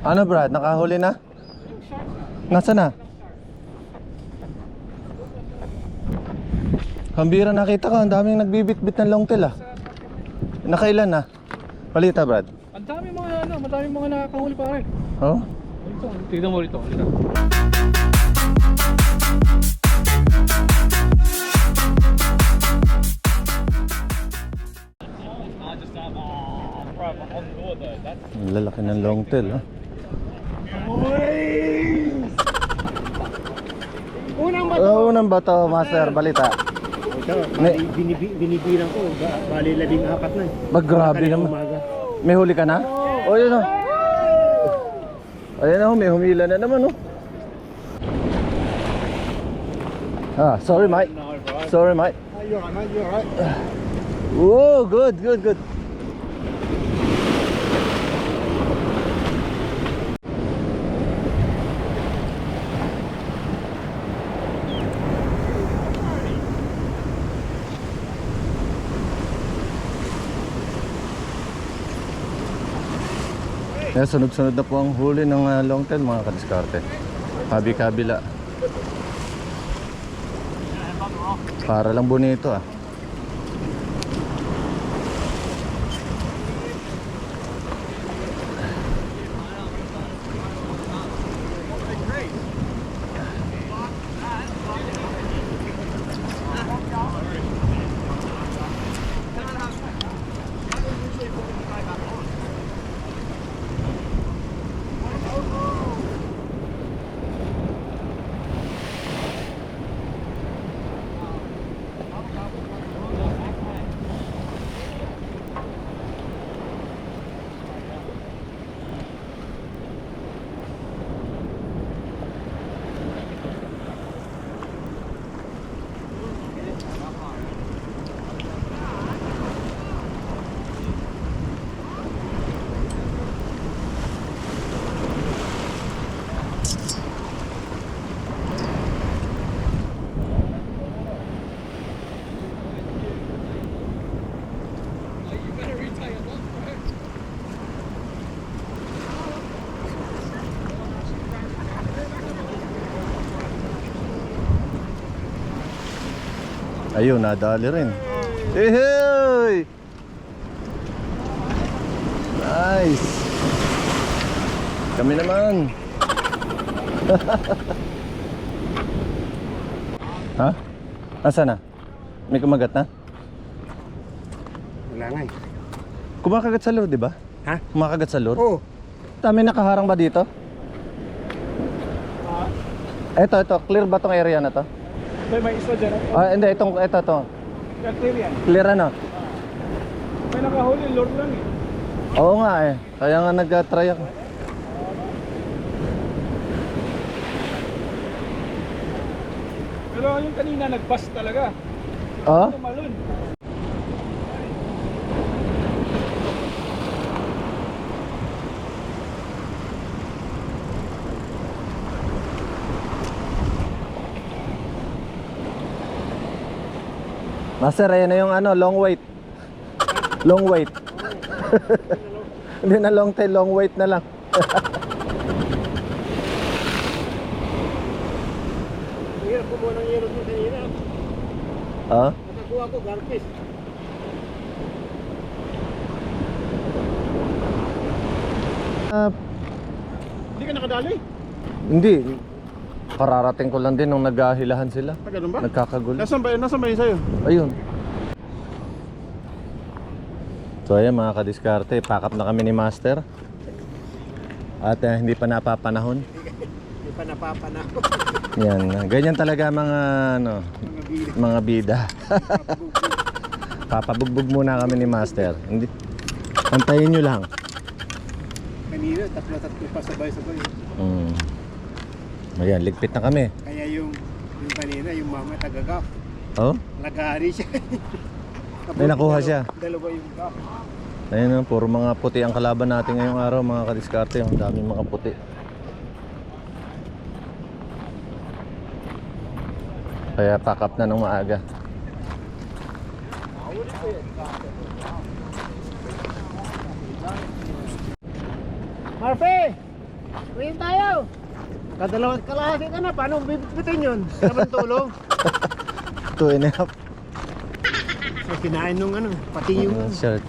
Ano Brad, nakahuli na? Nasaan na? Hambira, nakita ko, ang daming nagbibit-bit ng longtail ah. Nakailan na? Palita Brad? Ang dami mga madaming mga nakakahuli pare. Oh? Ito, tignan mo rito. Halika. Ang lalaki ng longtail ah. Unang bato. Oh, unang bato, Master, balita. Ito, binibilang ko, bali labing apat na. Grabe naman. Umaga. May huli ka na? Oh, yun oh. Ayan oh, may humila na naman oh. Ah, sorry mate. Sorry mate. You're right. Whoa, good. Kaya sunod-sunod na po ang huli ng longtail mga kadiskarte. Kabi-kabila. Para lang bonito ah. Ayun, nadali rin. Hey! Nice! Kami naman! Ha? Nasaan na? May kumagat na? Wala nga eh. Kumakagat sa lure, di ba? Ha? Kumakagat sa lure? Oo. Tami nakaharang ba dito? Ito, clear ba tong area na to? May isa dyan. Ah, hindi, ito. Clear yan. Clear ano? May nakahuli, lord lang eh. Oo nga eh. Kaya nga nag-try ako. Pero yung kanina nag-bust talaga. Oh? Tumalon. Master, ayan na yung ano, long wait. Long wait. Hindi na long tail, long wait na lang. Hirap ko muna ng yero mo kanina. Ah? Nakakuha ko garfish. Hindi ka nakadali? Hindi. Kararating ko lang din nung naghahilahan sila. Ganun ba? Nagkakagulo. Nasaan ba yun sa'yo? Ayun. So ayan mga kadiskarte, pack up na kami ni Master. At hindi pa napapanahon. Hindi pa napapanahon. Yan, ganyan talaga mga ano, mga bida. Papabugbog muna kami ni Master. Hindi. Antayin nyo lang. Kanina, tatlo pa sabay-sabay. Ayan, ligpit na kami. Kaya yung kanina, yung mama tagagap. Oh? Nag-aari siya. May nakuha siya. Dalawa yung gap. Ayun, puro mga puti ang kalaban natin ngayong araw mga kadiskarte. Ang daming mga puti. Kaya pack up na ng maaga. Marfe! Ngayon tayo. Kadalawang kalahati ka na. Paano mo bibitbitin yun? Hindi naman tulong. 2.5. So, kinain nung ano, pati yung Shirt.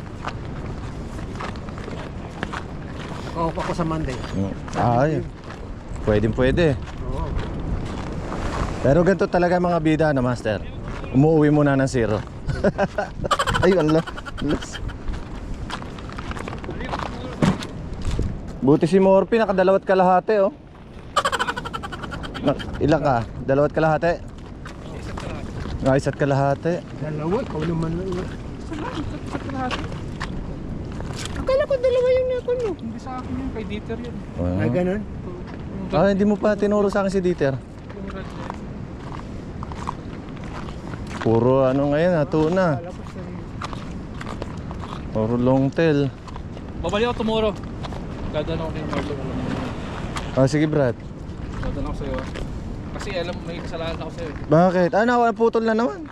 off ako sa Monday. Ay. Pwede. Oo. Pero ganito talaga mga bida na master. Umuwi muna ng 0. Ay, Allah. Buti si Morphy nakadalawat kalahati oh. Ilan ka? Dalawat kalahati? Isa't kalahati. Dalawa, ikaw naman na yun. Sa lahat. Akala ko dalawa yung nakon mo. Hindi sa akin yun, kay Dieter yun. Ay, ganun? Hindi mo pa tinuro sa akin si Dieter. Yung red na yun. Puro ano ngayon ha, tuna. Puro long tail. Babalik ako tomorrow. Dadaan ako ni Marlo. Sige Brad. Dadaan ako sa'yo. Kasi alam, may kasalanan ako sa'yo. Bakit? Naputol na naman.